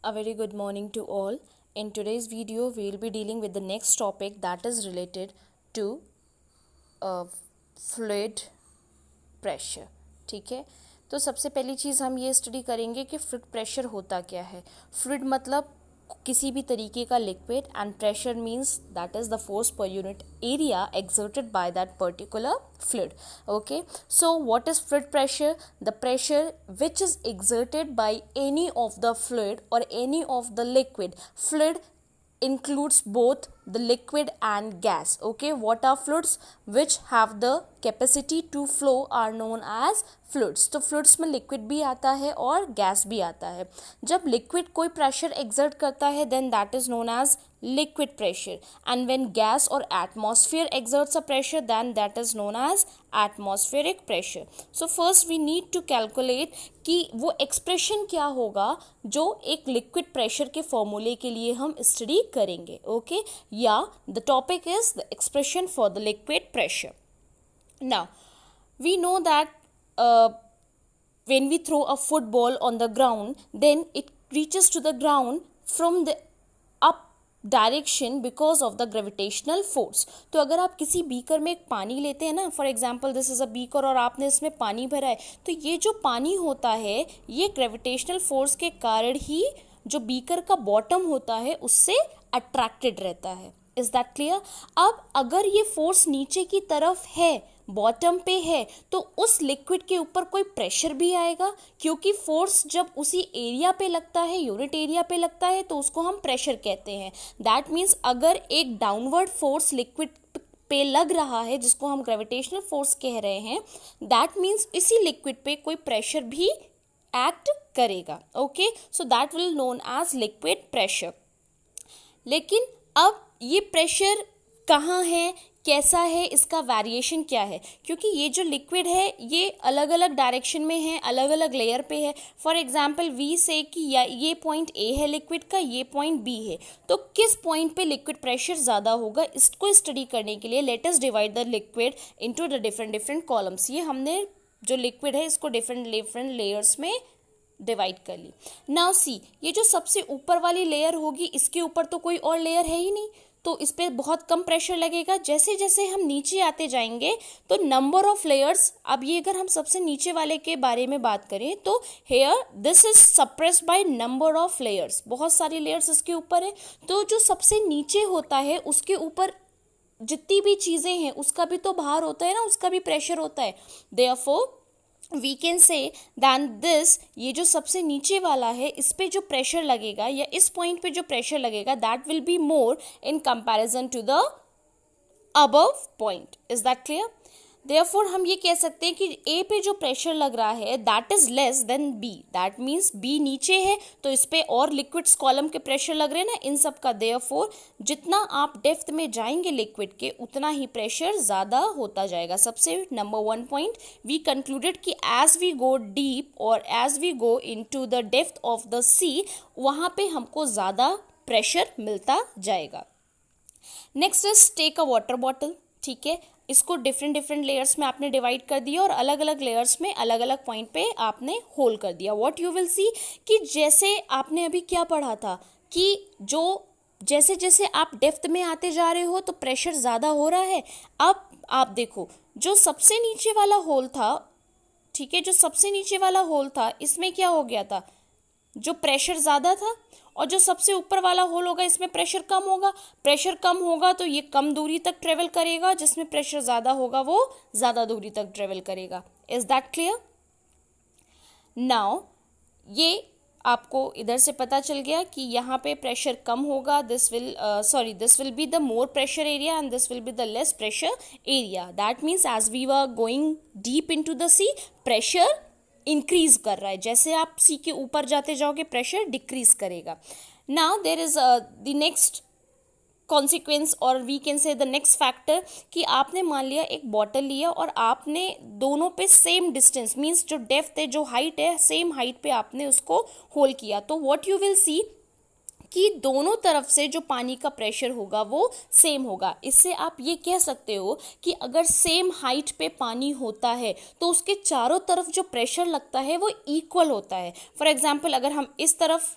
A very good morning to all. In today's video, we will be dealing with the next topic that is related to fluid pressure. ठीक है, तो सबसे पहली चीज़ हम ये study करेंगे कि फ्लूइड प्रेशर होता क्या है. फ्लूइड मतलब किसी भी तरीके का liquid and pressure means that is the force per unit area exerted by that particular fluid. Okay, so what is fluid pressure? The pressure which is exerted by any of the fluid or any of the liquid. Fluid includes both the liquid and gas. Okay, what are fluids? Which have the capacity to flow are known as fluids. तो fluids में liquid भी आता है और gas भी आता है. जब liquid कोई pressure exert करता है then that is known as liquid pressure, and when gas or atmosphere exerts a pressure then that is known as atmospheric pressure. So first we need to calculate कि वो expression क्या होगा जो एक liquid pressure के formula के लिए हम study करेंगे. Okay, yeah, the topic is the expression for the liquid pressure. Now we know that when we throw a football on the ground then it reaches to the ground from the up direction because of the gravitational force. तो अगर आप किसी beaker में एक पानी लेते हैं ना, for example this is a beaker और आपने इसमें पानी भरा है, तो ये जो पानी होता है ये ग्रेविटेशनल फोर्स के कारण ही जो बीकर का बॉटम होता है उससे अट्रैक्टेड रहता है. Is that clear? अब अगर ये फोर्स नीचे की तरफ है, बॉटम पे है, तो उस लिक्विड के ऊपर कोई प्रेशर भी आएगा, क्योंकि फोर्स जब उसी एरिया पे लगता है, यूनिट एरिया पे लगता है, तो उसको हम प्रेशर कहते हैं. दैट मीन्स अगर एक डाउनवर्ड फोर्स लिक्विड पे लग रहा है जिसको हम ग्रेविटेशनल फोर्स कह रहे हैं, दैट मीन्स इसी लिक्विड पे कोई प्रेशर भी एक्ट करेगा. Okay, so that will known as liquid pressure. लेकिन अब ये प्रेशर कहाँ है, कैसा है, इसका वेरिएशन क्या है, क्योंकि ये जो लिक्विड है ये अलग अलग डायरेक्शन में है, अलग अलग लेयर पे है. फॉर एग्जांपल वी से कि ये पॉइंट ए है लिक्विड का, ये पॉइंट बी है, तो किस पॉइंट पे लिक्विड प्रेशर ज़्यादा होगा, इसको स्टडी करने के लिए let us divide the liquid into the different columns. ये हमने जो लिक्विड है इसको डिफरेंट लेयर्स में डिवाइड कर ली. नाउ सी, ये जो सबसे ऊपर वाली लेयर होगी इसके ऊपर तो कोई और लेयर है ही नहीं, तो इस पर बहुत कम प्रेशर लगेगा. जैसे जैसे हम नीचे आते जाएंगे तो नंबर ऑफ लेयर्स, अब ये अगर हम सबसे नीचे वाले के बारे में बात करें तो here this is suppressed by number of layers. बहुत सारी लेयर्स इसके ऊपर है, तो जो सबसे नीचे होता है उसके ऊपर जितनी भी चीज़ें हैं उसका भी तो भार होता है ना, उसका भी प्रेशर होता है. Therefore we can say than this, ये जो सबसे नीचे वाला है इस पे जो प्रेशर लगेगा या इस पॉइंट पे जो प्रेशर लगेगा that will be more in comparison to the above point. Is that clear? Therefore हम ये कह सकते हैं कि ए पे जो प्रेशर लग रहा है that is less than B. That means B नीचे है तो इस पे और लिक्विड्स कॉलम के प्रेशर लग रहे हैं ना इन सब का. देयरफॉर जितना आप डेप्थ में जाएंगे लिक्विड के उतना ही प्रेशर ज़्यादा होता जाएगा. सबसे number one point we concluded कि एज वी गो डीप और as we go into the depth of the sea वहाँ पे हमको ज़्यादा प्रेशर मिलता जाएगा. Next is take a water bottle. ठीक है, इसको डिफरेंट लेयर्स में आपने डिवाइड कर दिया और अलग अलग लेयर्स में अलग अलग पॉइंट पे आपने होल कर दिया. व्हाट यू विल सी कि जैसे आपने अभी क्या पढ़ा था कि जो जैसे जैसे आप डेप्थ में आते जा रहे हो तो प्रेशर ज़्यादा हो रहा है. अब आप देखो जो सबसे नीचे वाला होल था, ठीक है, जो सबसे नीचे वाला होल था इसमें क्या हो गया था, जो प्रेशर ज़्यादा था, और जो सबसे ऊपर वाला होल होगा इसमें प्रेशर कम होगा. प्रेशर कम होगा तो ये कम दूरी तक ट्रेवल करेगा, जिसमें प्रेशर ज़्यादा होगा वो ज़्यादा दूरी तक ट्रेवल करेगा. Is that clear? नाउ ये आपको इधर से पता चल गया कि यहाँ पे प्रेशर कम होगा. This will be the more pressure area and this will be the less pressure area. That means as we were going deep into the sea pressure increase कर रहा है, जैसे आप सी के ऊपर जाते जाओगे प्रेशर डिक्रीज करेगा. Now there is the next consequence और we can say the next factor कि आपने मान लिया एक बॉटल लिया और आपने दोनों पे सेम डिस्टेंस मीन्स जो डेप्थ है जो हाइट है सेम हाइट पे आपने उसको होल किया. तो व्हाट यू विल सी कि दोनों तरफ से जो पानी का प्रेशर होगा वो सेम होगा. इससे आप ये कह सकते हो कि अगर सेम हाइट पे पानी होता है तो उसके चारों तरफ जो प्रेशर लगता है वो इक्वल होता है. फॉर एग्जांपल अगर हम इस तरफ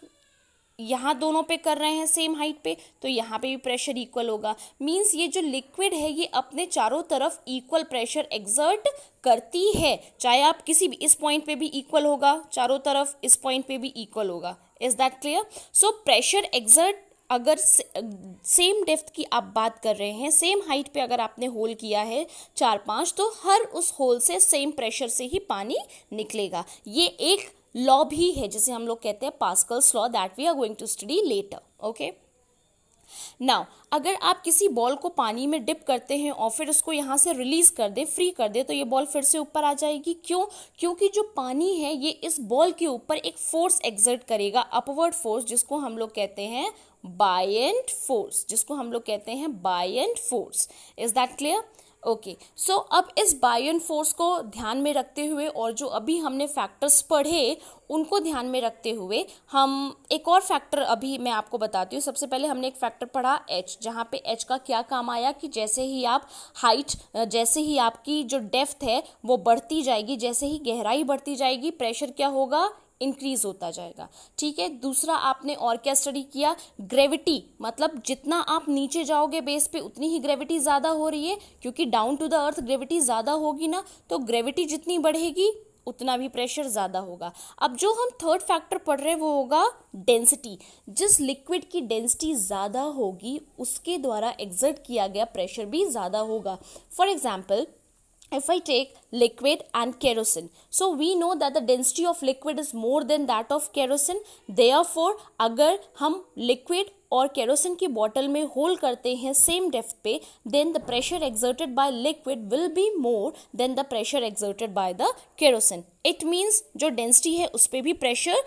यहाँ दोनों पे कर रहे हैं सेम हाइट पे, तो यहाँ पे भी प्रेशर इक्वल होगा। मींस ये जो लिक्विड है ये अपने चारों तरफ इक्वल प्रेशर एक्सर्ट करती है, चाहे आप किसी भी, इस पॉइंट पे भी इक्वल होगा चारों तरफ, इस पॉइंट पे भी इक्वल होगा। Is that clear? So pressure exert, अगर सेम डेप्थ की आप बात कर रहे हैं, सेम हाइट पे अगर आपने होल किया है 4-5, तो हर उस होल से सेम प्रेशर से ही पानी निकलेगा। ये एक लॉ भी है जिसे हम लोग कहते हैं Pascal's law, that we are going to study later. Okay, now अगर आप किसी बॉल को पानी में डिप करते हैं और फिर उसको यहाँ से रिलीज कर दे, फ्री कर दे, तो ये बॉल फिर से ऊपर आ जाएगी। क्यों? क्योंकि जो पानी है ये इस बॉल के ऊपर एक फोर्स एक्सर्ट करेगा, अपवर्ड फोर्स, जिसको हम लोग कहते हैं बायएंट फोर्स, जिसको हम लोग कहते हैं buoyant force. Is that clear? Okay, so अब इस बायएंट फोर्स को ध्यान में रखते हुए और जो अभी हमने फैक्टर्स पढ़े उनको ध्यान में रखते हुए हम एक और फैक्टर अभी मैं आपको बताती हूँ। सबसे पहले हमने एक फैक्टर पढ़ा H, जहाँ पे H का क्या काम आया कि जैसे ही आप हाइट, जैसे ही आपकी जो डेप्थ है वो बढ़ती जाएगी, जैसे ही गहराई बढ़ती जाएगी, प्रेशर क्या होगा? इंक्रीज होता जाएगा। ठीक है, दूसरा आपने और क्या स्टडी किया? ग्रेविटी, मतलब जितना आप नीचे जाओगे बेस पे उतनी ही ग्रेविटी ज़्यादा हो रही है, क्योंकि down to the earth gravity ज़्यादा होगी ना, तो ग्रेविटी जितनी बढ़ेगी उतना भी प्रेशर ज़्यादा होगा। अब जो हम थर्ड फैक्टर पढ़ रहे हैं वो होगा डेंसिटी। जिस लिक्विड की डेंसिटी ज़्यादा होगी उसके द्वारा एक्सर्ट किया गया प्रेशर भी ज़्यादा होगा। For example, if I take liquid and kerosene, so we know that the density of liquid is more than that of kerosene. Therefore, अगर हम liquid और केरोसिन की बॉटल में होल करते हैं सेम डेप्थ पे, then the pressure exerted by liquid will be more than the pressure exerted by the kerosene. It means जो density है उस पर भी प्रेशर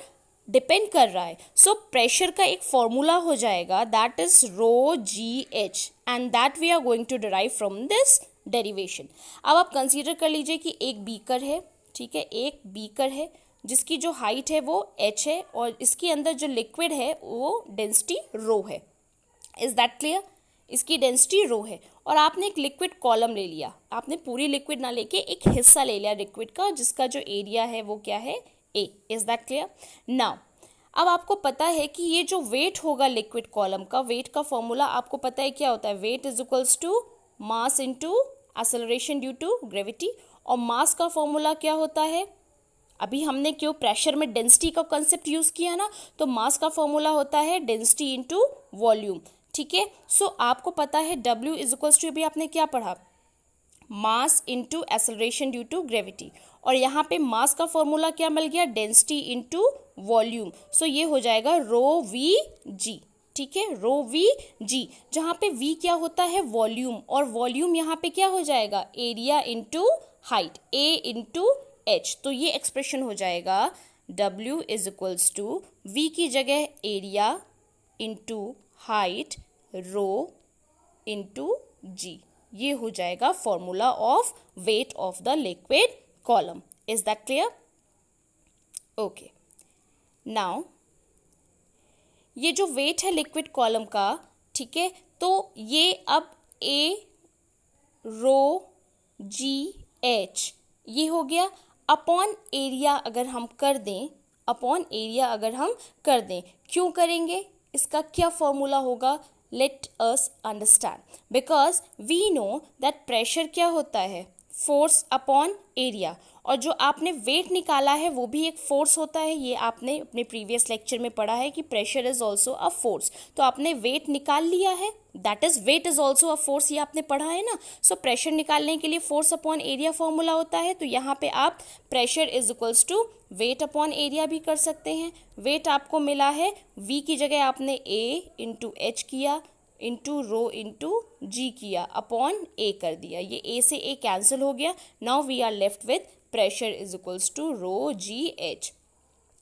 डिपेंड कर रहा है। सो प्रेशर का एक फॉर्मूला हो जाएगा, that is rho G H, and that we are going to derive from this derivation. अब आप कंसीडर कर लीजिए कि एक बीकर है, ठीक है, एक बीकर है जिसकी जो हाइट है वो h है और इसके अंदर जो लिक्विड है वो डेंसिटी रो है। Is that clear? इसकी डेंसिटी रो है और आपने एक लिक्विड कॉलम ले लिया, आपने पूरी लिक्विड ना लेके एक हिस्सा ले लिया लिक्विड का, जिसका जो एरिया है वो क्या है? A. Is that clear? Now अब आपको पता है कि ये जो वेट होगा लिक्विड कॉलम का, वेट का फॉर्मूला आपको पता है क्या होता है? Weight is equals to mass into acceleration due to gravity. और मास का फॉर्मूला क्या होता है? अभी हमने क्यों प्रेशर में डेंसिटी का कंसेप्ट यूज किया ना, तो मास का फॉर्मूला होता है डेंसिटी इनटू वॉल्यूम। ठीक है, सो आपको पता है W इज इक्वल्स टू, अभी आपने क्या पढ़ा? Mass into acceleration due to gravity. और यहाँ पे मास का फॉर्मूला क्या मिल गया? Density into volume. सो ये हो जाएगा रो वी जी। ठीक है, रो वी जी, जहाँ पे V क्या होता है? वॉल्यूम, और वॉल्यूम यहाँ पे क्या हो जाएगा? Area into height, A into H। तो ये एक्सप्रेशन हो जाएगा W is equals to V की जगह area into height rho into G। ये हो जाएगा formula of weight of the liquid column. Is that clear? Okay, now ये जो वेट है लिक्विड कॉलम का, ठीक है, तो ये अब A रो जी एच ये हो गया अपॉन एरिया अगर हम कर दें, अपॉन एरिया अगर हम कर दें। क्यों करेंगे? इसका क्या फॉर्मूला होगा? Let us understand, because we know that pressure क्या होता है? फोर्स अपॉन एरिया, और जो आपने वेट निकाला है वो भी एक फोर्स होता है। ये आपने अपने प्रीवियस लेक्चर में पढ़ा है कि pressure is also a force. तो आपने वेट निकाल लिया है, that is weight is also a force, ये आपने पढ़ा है ना। सो प्रेशर निकालने के लिए फोर्स अपॉन एरिया फॉर्मूला होता है, तो यहाँ पे आप pressure is equals to weight upon area भी कर सकते हैं। वेट आपको मिला है, V की जगह आपने A इंटू एच किया, इंटू रो इंटू जी किया, अपॉन A कर दिया, ये A से A कैंसिल हो गया। Now we are left with pressure is equals to rho G H.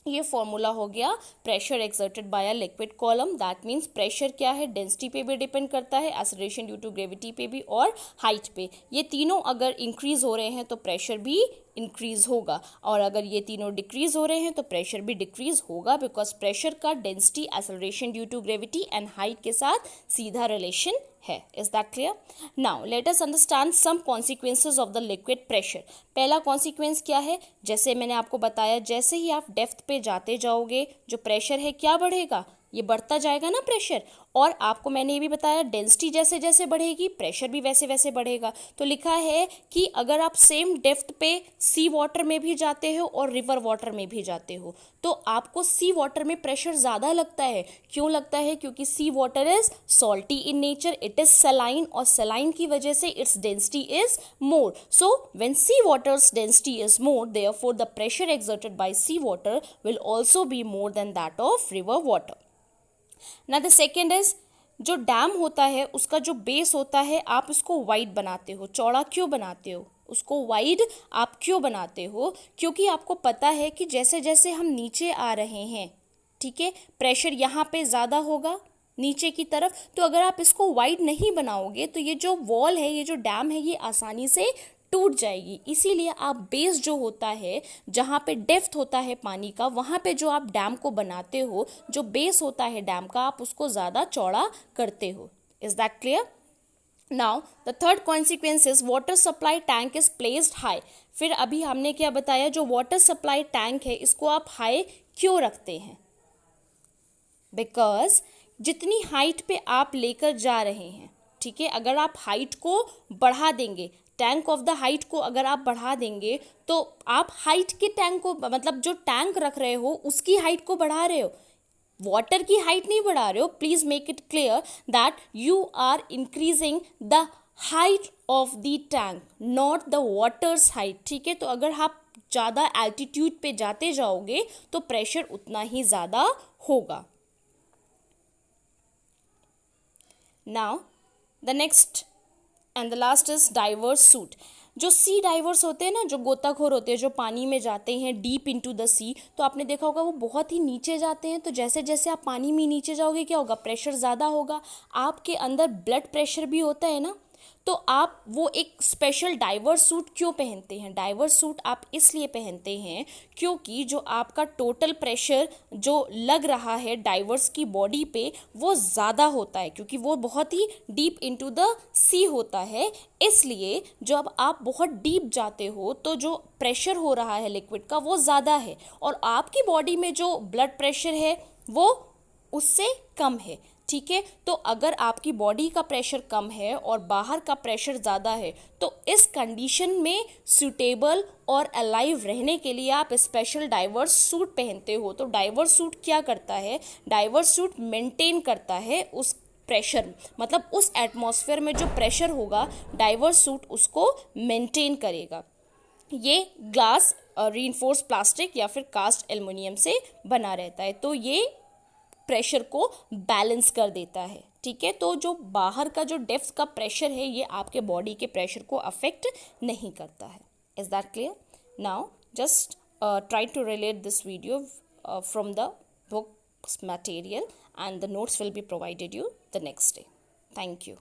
ये फॉर्मूला हो गया pressure exerted by a liquid column. That means pressure क्या है? डेंसिटी पे भी डिपेंड करता है, एक्सेलरेशन ड्यू टू ग्रेविटी पे भी, और हाइट पे। ये तीनों अगर इंक्रीज हो रहे हैं तो प्रेशर भी इंक्रीज होगा, और अगर ये तीनों डिक्रीज हो रहे हैं तो प्रेशर भी डिक्रीज होगा, बिकॉज प्रेशर का density, acceleration due to gravity and height के साथ सीधा रिलेशन है। Is that clear? Now let us understand some consequences of the liquid pressure. पहला कॉन्सिक्वेंस क्या है? जैसे मैंने आपको बताया, जैसे ही आप डेप्थ पे जाते जाओगे जो प्रेशर है क्या बढ़ेगा? ये बढ़ता जाएगा ना प्रेशर। और आपको मैंने ये भी बताया डेंसिटी जैसे जैसे बढ़ेगी प्रेशर भी वैसे वैसे बढ़ेगा। तो लिखा है कि अगर आप सेम डेप्थ पे सी वाटर में भी जाते हो और रिवर वाटर में भी जाते हो तो आपको सी वाटर में प्रेशर ज़्यादा लगता है। क्यों लगता है? क्योंकि sea water is salty in nature, it is saline, और सलाइन की वजह से its density is more. So when sea water's density is more, therefore the pressure exerted by sea water will also be more than that of river water. Now the second is, जो dam होता है उसका जो base होता है आप उसको wide बनाते हो। चौड़ा क्यों बनाते हो? उसको वाइड आप क्यों बनाते हो? क्योंकि आपको पता है कि जैसे जैसे हम नीचे आ रहे हैं, ठीक है, प्रेशर यहाँ पे ज़्यादा होगा नीचे की तरफ। तो अगर आप इसको वाइड नहीं बनाओगे तो ये जो वॉल है, ये जो डैम है, ये आसानी से टूट जाएगी। इसीलिए आप बेस जो होता है, जहाँ पे डेप्थ होता है पानी का, वहाँ पे जो आप डैम को बनाते हो, जो बेस होता है डैम का, आप उसको ज़्यादा चौड़ा करते हो। Is that clear? Now the third consequence is water supply tank is placed high. फिर अभी हमने क्या बताया, जो वाटर सप्लाई टैंक है इसको आप हाई क्यों रखते हैं? बिकॉज जितनी हाइट पे आप लेकर जा रहे हैं, ठीक है, अगर आप हाइट को बढ़ा देंगे, टैंक ऑफ द हाइट को अगर आप बढ़ा देंगे तो आप हाइट के टैंक को, मतलब जो टैंक रख रहे हो उसकी हाइट को बढ़ा रहे हो, वाटर की हाइट नहीं बढ़ा रहे हो। Please make it clear that you are increasing the height of the tank, not the water's height, ठीक है। तो अगर आप ज़्यादा एल्टीट्यूड पे जाते जाओगे तो प्रेशर उतना ही ज़्यादा होगा। Now the next and the last is diverse suit. जो सी डाइवर्स होते हैं ना, जो गोताखोर होते हैं, जो पानी में जाते हैं डीप इनटू द सी, तो आपने देखा होगा वो बहुत ही नीचे जाते हैं। तो जैसे जैसे आप पानी में नीचे जाओगे क्या होगा? प्रेशर ज़्यादा होगा। आपके अंदर ब्लड प्रेशर भी होता है ना, तो आप वो एक स्पेशल डाइवर्स सूट क्यों पहनते हैं? डाइवर्स सूट आप इसलिए पहनते हैं क्योंकि जो आपका टोटल प्रेशर जो लग रहा है डाइवर्स की बॉडी पे वो ज़्यादा होता है, क्योंकि वो बहुत ही डीप इनटू द सी होता है। इसलिए जब आप बहुत डीप जाते हो तो जो प्रेशर हो रहा है लिक्विड का वो ज़्यादा है, और आपकी बॉडी में जो ब्लड प्रेशर है वो उससे कम है, ठीक है। तो अगर आपकी बॉडी का प्रेशर कम है और बाहर का प्रेशर ज़्यादा है तो इस कंडीशन में सूटेबल और अलाइव रहने के लिए आप स्पेशल डाइवर्स सूट पहनते हो। तो डाइवर्स सूट क्या करता है? डाइवर्स सूट मेंटेन करता है उस प्रेशर, मतलब उस एटमॉस्फेयर में जो प्रेशर होगा डाइवर्स सूट उसको मेंटेन करेगा। ये ग्लास रीइंफोर्स प्लास्टिक या फिर कास्ट एल्युमिनियम से बना रहता है, तो ये प्रेशर को बैलेंस कर देता है, ठीक है। तो जो बाहर का जो डेप्थ का प्रेशर है ये आपके बॉडी के प्रेशर को अफेक्ट नहीं करता है। Is that clear? Now just try to relate this video from the books material and the notes will be provided you the next day. Thank you.